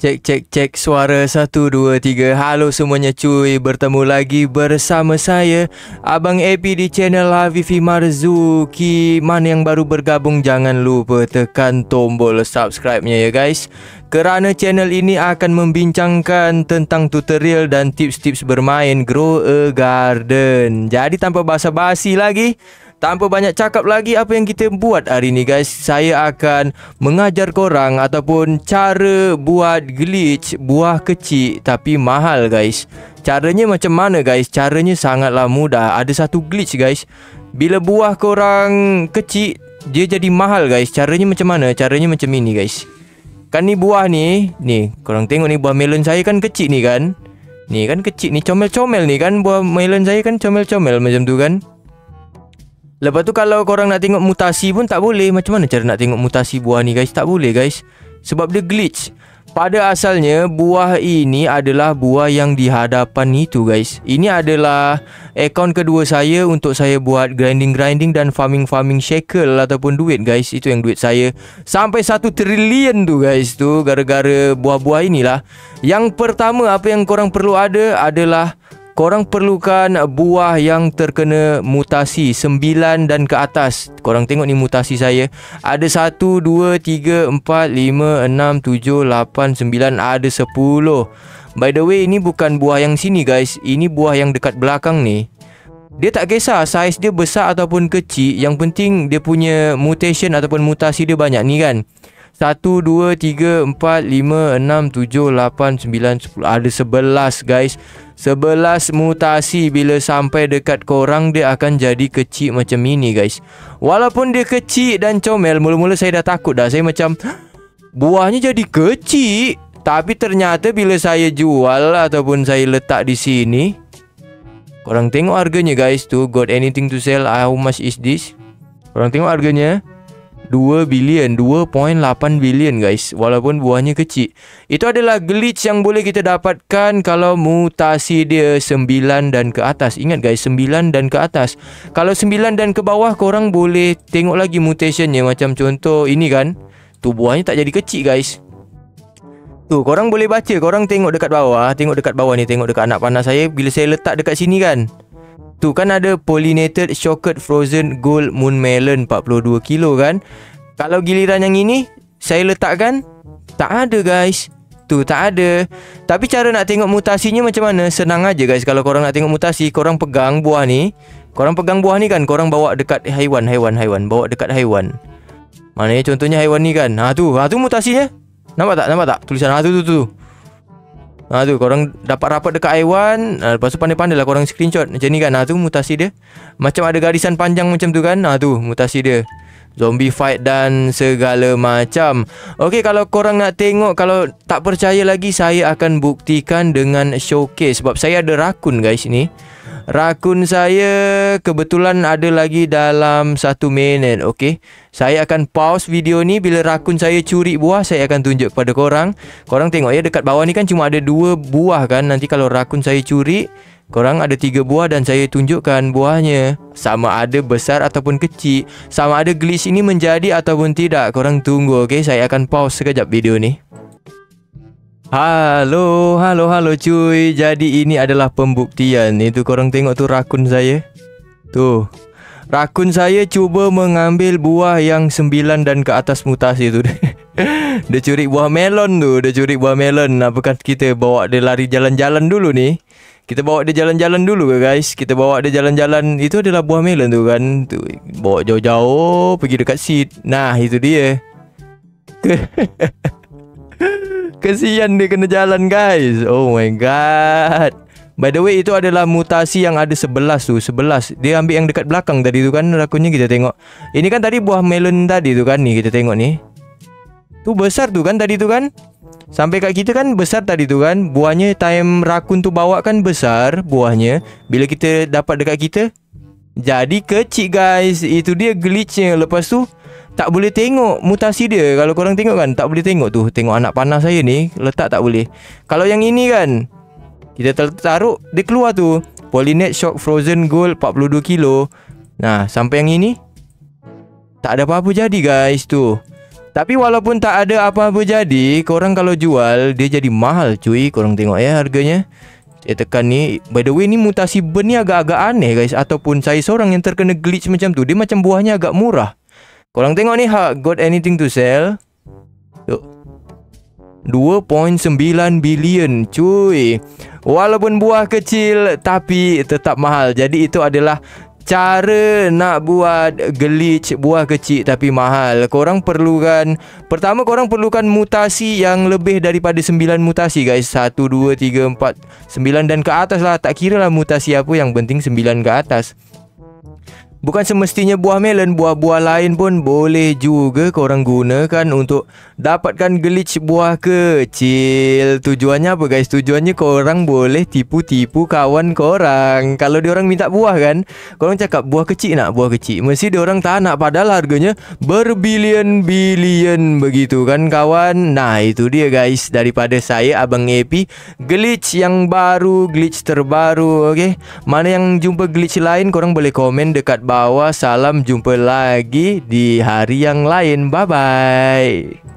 Cek cek cek suara 1 2 3. Halo semuanya cuy, bertemu lagi bersama saya Abang Epi di channel Hafifi Marzuki. Mana yang baru bergabung jangan lupa tekan tombol subscribe-nya ya guys. Kerana channel ini akan membincangkan tentang tutorial dan tips-tips bermain Grow a Garden. Jadi tanpa basa-basi lagi, tanpa banyak cakap lagi, apa yang kita buat hari ni guys, saya akan mengajar korang ataupun cara buat glitch buah kecil tapi mahal guys. Caranya macam mana guys? Caranya sangatlah mudah. Ada satu glitch guys, bila buah korang kecil dia jadi mahal guys. Caranya macam mana? Caranya macam ini guys. Kan ni buah ni, korang tengok ni buah melon saya kan kecil ni kan. Ni kan kecil ni, comel-comel ni kan, buah melon saya kan comel-comel macam tu kan. Lepas tu kalau korang nak tengok mutasi pun tak boleh. Macam mana cara nak tengok mutasi buah ni guys? Tak boleh guys, sebab dia glitch. Pada asalnya buah ini adalah buah yang di hadapan itu guys. Ini adalah akaun kedua saya untuk saya buat grinding dan farming shekel ataupun duit guys. Itu yang duit saya sampai 1 triliun tu guys, tu gara-gara buah-buah inilah. Yang pertama apa yang korang perlu ada adalah korang perlukan buah yang terkena mutasi 9 dan ke atas. Korang tengok ni mutasi saya. Ada 1, 2, 3, 4, 5, 6, 7, 8, 9. Ada 10. By the way, ini bukan buah yang sini guys. Ini buah yang dekat belakang ni. Dia tak kisah saiz dia besar ataupun kecil. Yang penting dia punya mutation ataupun mutasi dia banyak ni kan. 1, 2, 3, 4, 5, 6, 7, 8, 9, 10. Ada 11 guys. 11 mutasi. Bila sampai dekat korang dia akan jadi kecil macam ini guys. Walaupun dia kecil dan comel, mula-mula saya dah takut dah. Saya macam, buahnya jadi kecil. Tapi ternyata bila saya jual ataupun saya letak di sini, korang tengok harganya guys tu. Got anything to sell? How much is this? Korang tengok harganya 2 bilion, 2.8 bilion guys. Walaupun buahnya kecil. Itu adalah glitch yang boleh kita dapatkan kalau mutasi dia 9 dan ke atas. Ingat guys, 9 dan ke atas. Kalau 9 dan ke bawah, korang boleh tengok lagi mutationnya. Macam contoh ini kan, tu buahnya tak jadi kecil guys. Tu korang boleh baca. Korang tengok dekat bawah. Tengok dekat bawah ni. Tengok dekat anak panah saya. Bila saya letak dekat sini kan, tu kan ada pollinated chocolate frozen gold moon melon 42 kilo kan. Kalau giliran yang ini saya letakkan, tak ada guys. Tu tak ada. Tapi cara nak tengok mutasinya macam mana? Senang aja guys. Kalau korang nak tengok mutasi, korang pegang buah ni. Korang pegang buah ni kan, korang bawa dekat haiwan. Bawa dekat haiwan. Maknanya contohnya haiwan ni kan. Tu mutasinya. Nampak tak? Tulisan tu. Tu korang dapat rapat dekat haiwan. Lepas tu pandai-pandai lah korang screenshot macam ni kan. Tu mutasi dia. Macam ada garisan panjang macam tu kan. Tu mutasi dia. Zombie fight dan segala macam. Okey, kalau korang nak tengok, kalau tak percaya lagi, saya akan buktikan dengan showcase. Sebab saya ada rakun guys ni. Rakun saya kebetulan ada lagi dalam 1 minit. Okey, saya akan pause video ni. Bila rakun saya curi buah, saya akan tunjuk kepada korang. Korang tengok ya, dekat bawah ni kan cuma ada 2 buah kan. Nanti kalau rakun saya curi, korang ada 3 buah dan saya tunjukkan buahnya. Sama ada besar ataupun kecil. Sama ada glitch ini menjadi ataupun tidak. Korang tunggu, okey. Saya akan pause sekejap video ni. Halo cuy. Jadi ini adalah pembuktian. Itu korang tengok tu rakun saya. Tu rakun saya cuba mengambil buah yang 9 dan ke atas mutasi tu. Dia curi buah melon tu. Apakah kita bawa dia lari jalan-jalan dulu ni? Kita bawa dia jalan-jalan dulu ke guys? Kita bawa dia jalan-jalan. Itu adalah buah melon tu kan. Tu, bawa jauh-jauh pergi dekat seed. Nah itu dia. Kesian dia kena jalan guys. Oh my god. By the way, itu adalah mutasi yang ada 11 tu. 11. Dia ambil yang dekat belakang tadi tu kan. Rakunnya kita tengok. Ini kan tadi buah melon tadi tu kan. Ni kita tengok ni. Tu besar tu kan tadi tu kan. Sampai kat kita kan besar tadi tu kan. Buahnya time rakun tu bawa kan besar buahnya. Bila kita dapat dekat kita, jadi kecil guys. Itu dia glitchnya. Lepas tu tak boleh tengok mutasi dia. Kalau korang tengok kan, tak boleh tengok tu. Tengok anak panah saya ni, letak tak boleh. Kalau yang ini kan, kita taruh, dia keluar tu Pollinate Shock Frozen Gold 42 kilo. Nah, sampai yang ini tak ada apa-apa jadi guys tu. Tapi walaupun tak ada apa-apa jadi, korang kalau jual dia jadi mahal cuy. Korang tengok ya harganya. Saya tekan ni. By the way ni mutasi burn ni agak-agak aneh guys. Ataupun saya seorang yang terkena glitch macam tu. Dia macam buahnya agak murah. Korang tengok ni, got anything to sell? 2.9 bilion cuy. Walaupun buah kecil tapi tetap mahal. Jadi itu adalah cara nak buat glitch buah kecil tapi mahal. Korang perlukan, pertama korang perlukan mutasi yang lebih daripada 9 mutasi guys. 1, 2, 3, 4, 9 dan ke atas lah. Tak kira lah mutasi apa, yang penting 9 ke atas. Bukan semestinya buah melon, buah-buah lain pun boleh juga korang gunakan untuk dapatkan glitch buah kecil. Tujuannya apa guys? Tujuannya korang boleh tipu-tipu kawan korang. Kalau diorang minta buah kan, korang cakap buah kecil nak, buah kecil. Mesti diorang tak nak, padahal harganya berbilion-bilion begitu kan kawan. Nah itu dia guys, daripada saya Abang AP, glitch yang baru, glitch terbaru. Okay, mana yang jumpa glitch lain korang boleh komen dekat bawah. Salam, jumpa lagi di hari yang lain. Bye bye.